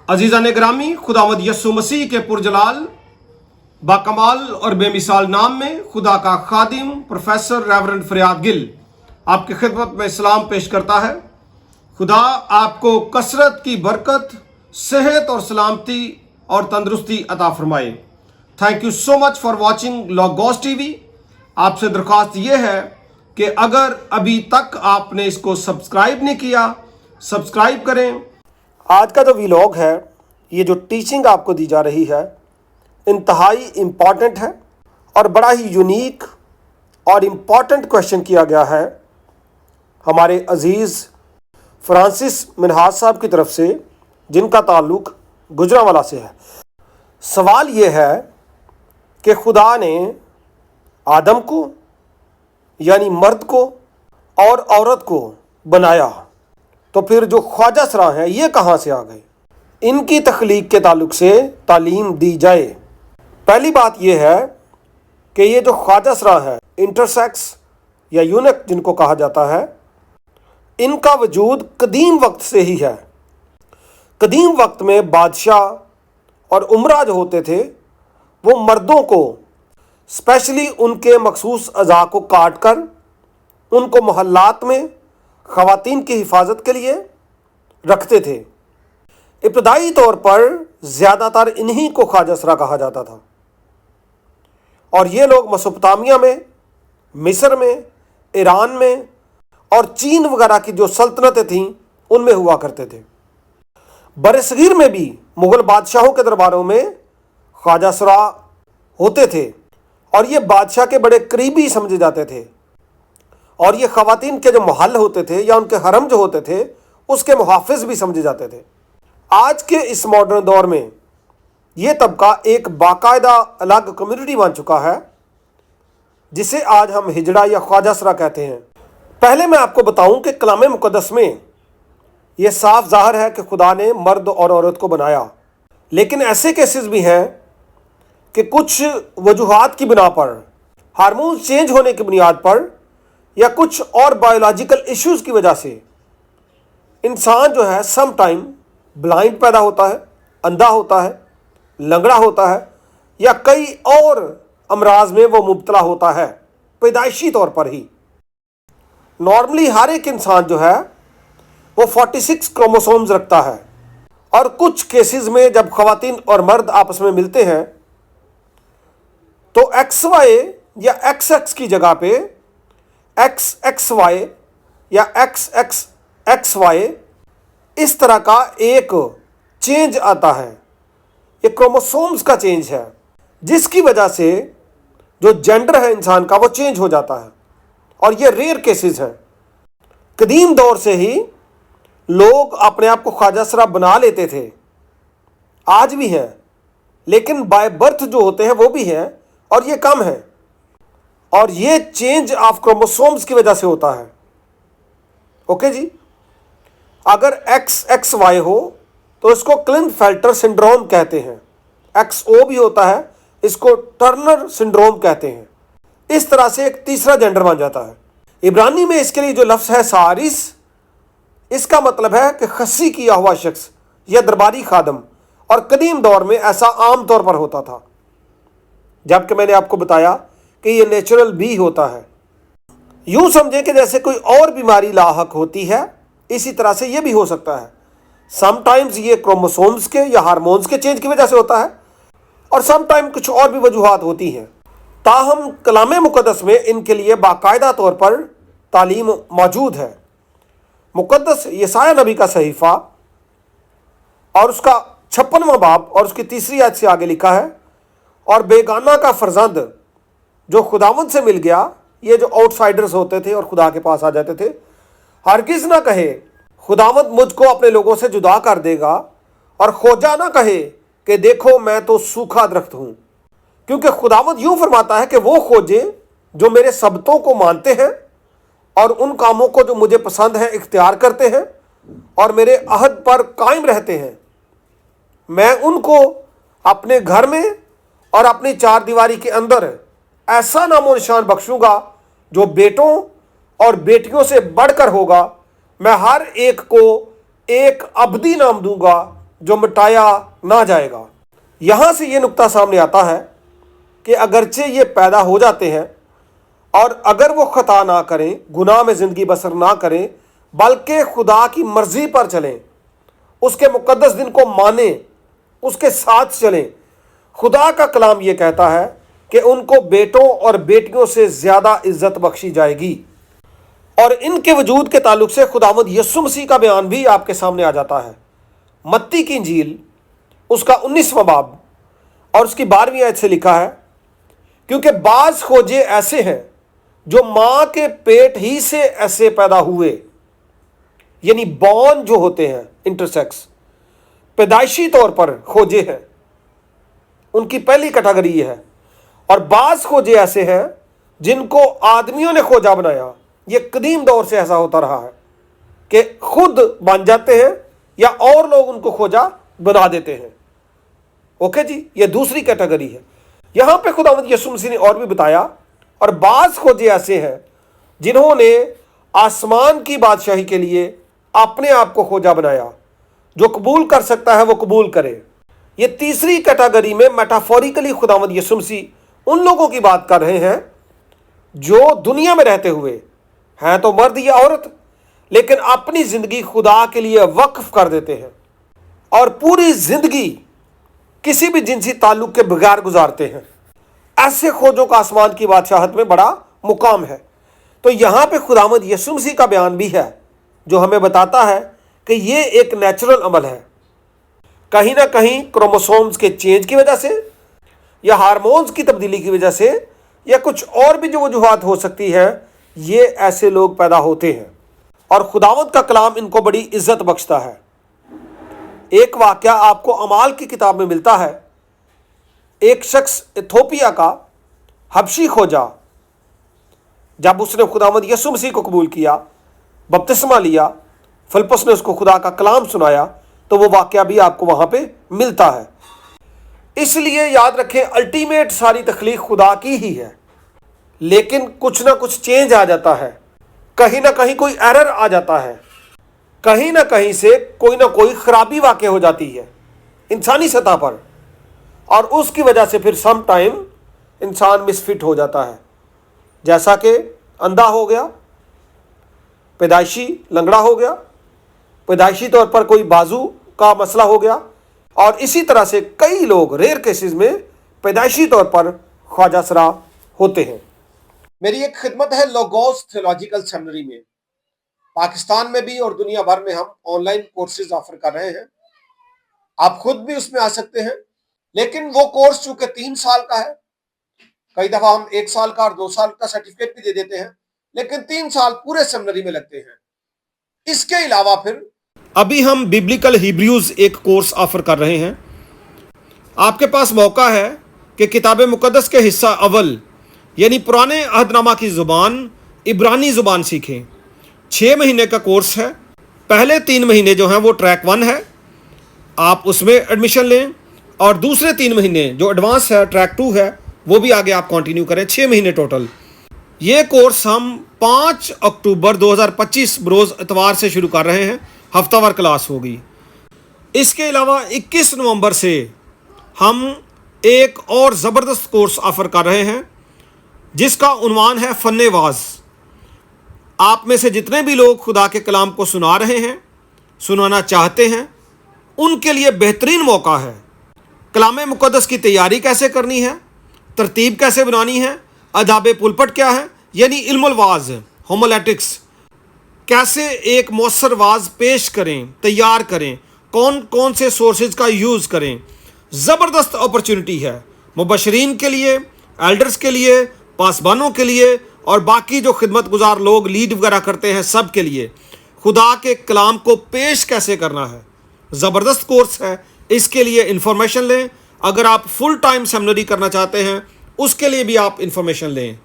अजीज़ान ग्रामी, खुदावंद यस्सु मसीह के पुरजलाल बाकमाल और बेमिसाल नाम में खुदा का खादिम प्रोफेसर रेवरेंड फरियाद गिल आपकी खिदमत में इस्लाम पेश करता है। खुदा आपको कसरत की बरकत, सेहत और सलामती और तंदुरुस्ती अता फरमाए। Thank you so much for watching logos TV. आपसे दरख्वास्त ये है कि अगर अभी तक आपने इसको सब्सक्राइब नहीं किया, सब्सक्राइब करें। आज का जो व्लॉग है, ये जो टीचिंग आपको दी जा रही है, इंतहाई इम्पॉर्टेंट है और बड़ा ही यूनिक और इम्पॉर्टेंट क्वेश्चन किया गया है हमारे अजीज़ फ्रांसिस मिनहाज साहब की तरफ से, जिनका ताल्लुक़ गुजरांवाला से है। सवाल ये है कि खुदा ने आदम को यानी मर्द को और औरत को बनाया, तो फिर जो ख्वाजा सरा हैं ये कहाँ से आ गए? इनकी तख्लीक के ताल्लुक़ से तालीम दी जाए। पहली बात यह है कि ये जो ख्वाजा सरा है, इंटरसेक्स या यूनक जिनको कहा जाता है, इनका वजूद कदीम वक्त से ही है। कदीम वक्त में बादशाह और उमरा जो होते थे, वो मर्दों को स्पेशली उनके मखसूस अज़ा को काट कर उनको मोहल्लात में ख़वातीन की हिफाजत के लिए रखते थे। इब्तदाई तौर पर ज़्यादातर इन्हीं को ख्वाजा सरा कहा जाता था और ये लोग मेसोपोटामिया में, मिस्र में, ईरान में और चीन वगैरह की जो सल्तनतें थीं उनमें हुआ करते थे। बरसगीर में भी मुग़ल बादशाहों के दरबारों में ख्वाजा सरा होते थे और ये बादशाह के बड़े करीबी समझे जाते थे और ये ख़वातीन के जो महल होते थे या उनके हरम जो होते थे उसके मुहाफ़िज़ भी समझे जाते थे। आज के इस मॉडर्न दौर में ये तबका एक बाकायदा अलग कम्युनिटी बन चुका है, जिसे आज हम हिजड़ा या ख्वाजा सरा कहते हैं। पहले मैं आपको बताऊं कि कलाम मुक़द्दस में ये साफ ज़ाहिर है कि खुदा ने मर्द और औरत को बनाया, लेकिन ऐसे केसेस भी हैं कि कुछ वजूहात की बिना पर, हार्मोन्स चेंज होने की बुनियाद पर या कुछ और बायोलॉजिकल इश्यूज़ की वजह से इंसान जो है सम टाइम ब्लाइंड पैदा होता है, अंधा होता है, लंगड़ा होता है या कई और अमराज में वो मुब्तला होता है पैदाइशी तौर पर ही। नॉर्मली हर एक इंसान जो है वो 46 क्रोमोसोम्स रखता है और कुछ केसेस में जब ख़वातीन और मर्द आपस में मिलते हैं तो XY या XX की जगह पे XXY या XXXY इस तरह का एक चेंज आता है। ये क्रोमोसोम्स का चेंज है, जिसकी वजह से जो जेंडर है इंसान का वो चेंज हो जाता है और ये रेयर केसेस हैं। कदीम दौर से ही लोग अपने आप को ख्वाजा सरा बना लेते थे, आज भी हैं, लेकिन बाय बर्थ जो होते हैं वो भी हैं और ये कम है और ये चेंज ऑफ क्रोमोसोम्स की वजह से होता है। ओके जी, अगर XXY हो तो इसको क्लिनफेल्टर सिंड्रोम कहते हैं। XO भी होता है, इसको टर्नर सिंड्रोम कहते हैं। इस तरह से एक तीसरा जेंडर बन जाता है। इब्रानी में इसके लिए जो लफ्ज़ है सारिस, इसका मतलब है कि खस्सी किया हुआ शख्स या दरबारी खादम, और कदीम दौर में ऐसा आम तौर पर होता था, जबकि मैंने आपको बताया कि ये नेचुरल भी होता है। यूँ समझें कि जैसे कोई और बीमारी लाहक होती है, इसी तरह से ये भी हो सकता है। समटाइम्स ये क्रोमोसोम्स के या हार्मोन्स के चेंज की वजह से होता है और समटाइम कुछ और भी वजूहात होती हैं। ताहम कलाम मुक़द्दस में इनके लिए बाकायदा तौर पर तालीम मौजूद है। मुक़द्दस यसाया नबी का सहीफ़ा और उसका 56वां बाब और उसकी 3री आयत से आगे लिखा है, और बेगाना का फर्जंद जो खुदावंद से मिल गया, ये जो आउटसाइडर्स होते थे और खुदा के पास आ जाते थे, हरगिज़ ना कहे खुदावंद मुझको अपने लोगों से जुदा कर देगा, और खोजा ना कहे कि देखो मैं तो सूखा दरख्त हूँ, क्योंकि खुदावंद यूँ फरमाता है कि वो खोजे जो मेरे सबतों को मानते हैं और उन कामों को जो मुझे पसंद है इख्तियार करते हैं और मेरे अहद पर कायम रहते हैं। मैं उनको अपने घर में और अपनी चार दीवारी के अंदर ऐसा नामो निशान बख्शूंगा जो बेटों और बेटियों से बढ़कर होगा। मैं हर एक को एक अबदी नाम दूंगा जो मिटाया ना जाएगा। यहाँ से ये नुक्ता सामने आता है कि अगरचे ये पैदा हो जाते हैं और अगर वो ख़ता ना करें, गुनाह में ज़िंदगी बसर ना करें, बल्कि खुदा की मर्ज़ी पर चलें, उसके मुक़द्दस दिन को मानें, उसके साथ चलें, खुदा का कलाम ये कहता है कि उनको बेटों और बेटियों से ज़्यादा इज़्ज़त बख्शी जाएगी। और इनके वजूद के ताल्लुक से खुदावंद यीशु मसीह का बयान भी आपके सामने आ जाता है। मत्ती की इंजील उसका 19वां बाब और उसकी 12वीं आयत से लिखा है, क्योंकि बाज़ खोजे ऐसे हैं जो माँ के पेट ही से ऐसे पैदा हुए, यानी बॉर्न जो होते हैं इंटरसेक्स, पैदाइशी तौर पर खोजे हैं, उनकी पहली कैटेगरी ये है। और बाज़ खोजे ऐसे हैं जिनको आदमियों ने खोजा बनाया। ये कदीम दौर से ऐसा होता रहा है कि खुद बन जाते हैं या और लोग उनको खोजा बना देते हैं। ओके जी, ये दूसरी कैटेगरी है। यहाँ पे खुदावंद यीशु मसीह ने और भी बताया, और बाज़ खोजे ऐसे हैं जिन्होंने आसमान की बादशाही के लिए अपने आप को खोजा बनाया। जो कबूल कर सकता है वो कबूल करे। ये तीसरी कैटेगरी में मेटाफोरिकली खुदावंद यीशु मसीह उन लोगों की बात कर रहे हैं जो दुनिया में रहते हुए हैं तो मर्द या औरत, लेकिन अपनी ज़िंदगी खुदा के लिए वक्फ कर देते हैं और पूरी ज़िंदगी किसी भी जिनसी ताल्लुक के बगैर गुजारते हैं। ऐसे खोजों का आसमान की बादशाहत में बड़ा मुकाम है। तो यहाँ पे खुदावंद यीशु मसीह का बयान भी है जो हमें बताता है कि ये एक नेचुरल अमल है। कहीं ना कहीं क्रोमोसोम्स के चेंज की वजह से या हार्मोन्स की तब्दीली की वजह से या कुछ और भी जो वजूहात हो सकती है, ये ऐसे लोग पैदा होते हैं और खुदावंद का कलाम इनको बड़ी इज्जत बख्शता है। एक वाक़या आपको अमाल की किताब में मिलता है। एक शख्स इथोपिया का हबशी खोजा, जब उसने खुदावंद यीशु मसीह को कबूल किया, बपतिस्मा लिया, फिलिप्पुस ने उसको खुदा का कलाम सुनाया, तो वो वाक़या भी आपको वहाँ पे मिलता है। इसलिए याद रखें, अल्टीमेट सारी तख्लीक खुदा की ही है, लेकिन कुछ ना कुछ चेंज आ जाता है, कहीं ना कहीं कोई एरर आ जाता है, कहीं ना कहीं से कोई ना कोई खराबी वाक़ हो जाती है इंसानी सतह पर, और उसकी वजह से फिर सम टाइम इंसान मिसफिट हो जाता है। जैसा कि अंधा हो गया, पैदाइशी लंगड़ा हो गया, पैदाइशी तौर पर कोई बाजू का मसला हो गया, और इसी तरह से कई लोग रेयर केसेस में पैदाइशी तौर पर ख्वाजा सरा होते हैं। मेरी एक खिदमत है लोगोस थियोलॉजिकल सेमिनरी में, पाकिस्तान में भी और दुनिया भर में हम ऑनलाइन कोर्सेज ऑफर कर रहे हैं। आप खुद भी उसमें आ सकते हैं, लेकिन वो कोर्स चूंकि 3 साल का है, कई दफ़ा हम 1 साल का और 2 साल का सर्टिफिकेट भी दे देते हैं, लेकिन 3 साल पूरे सेमिनरी में लगते हैं। इसके अलावा फिर अभी हम बिब्लिकल हिब्रूज एक कोर्स ऑफर कर रहे हैं। आपके पास मौका है कि किताब मुकद्दस के हिस्सा अव्वल यानी पुराने अहदनामा की ज़ुबान इब्रानी ज़ुबान सीखें। 6 महीने का कोर्स है। पहले 3 महीने जो हैं वो ट्रैक 1 है, आप उसमें एडमिशन लें, और दूसरे 3 महीने जो एडवांस है ट्रैक 2 है, वो भी आगे आप कंटिन्यू करें। 6 महीने टोटल। ये कोर्स हम 5 अक्टूबर 2025 बरोज़ इतवार से शुरू कर रहे हैं। हफ्तावार क्लास होगी। इसके अलावा 21 नवंबर से हम एक और ज़बरदस्त कोर्स ऑफ़र कर रहे हैं जिसका उन्वान है फ़न्ने वाज़। आप में से जितने भी लोग खुदा के कलाम को सुना रहे हैं, सुनाना चाहते हैं, उनके लिए बेहतरीन मौका है। कलाम मुक़द्दस की तैयारी कैसे करनी है, तरतीब कैसे बनानी है, आदाब पुलपट क्या है यानी इल्मुल वाज़, होमोलेटिक्स, कैसे एक मौसर वाज पेश करें, तैयार करें, कौन कौन से सोर्सेज का यूज़ करें। ज़बरदस्त अपॉर्चुनिटी है मुबशरीन के लिए, एल्डर्स के लिए, पासबानों के लिए और बाकी जो खिदमत गुजार लोग लीड वगैरह करते हैं, सब के लिए। खुदा के कलाम को पेश कैसे करना है, ज़बरदस्त कोर्स है। इसके लिए इंफॉर्मेशन लें। अगर आप फुल टाइम सेमिनरी करना चाहते हैं, उसके लिए भी आप इंफॉर्मेशन लें।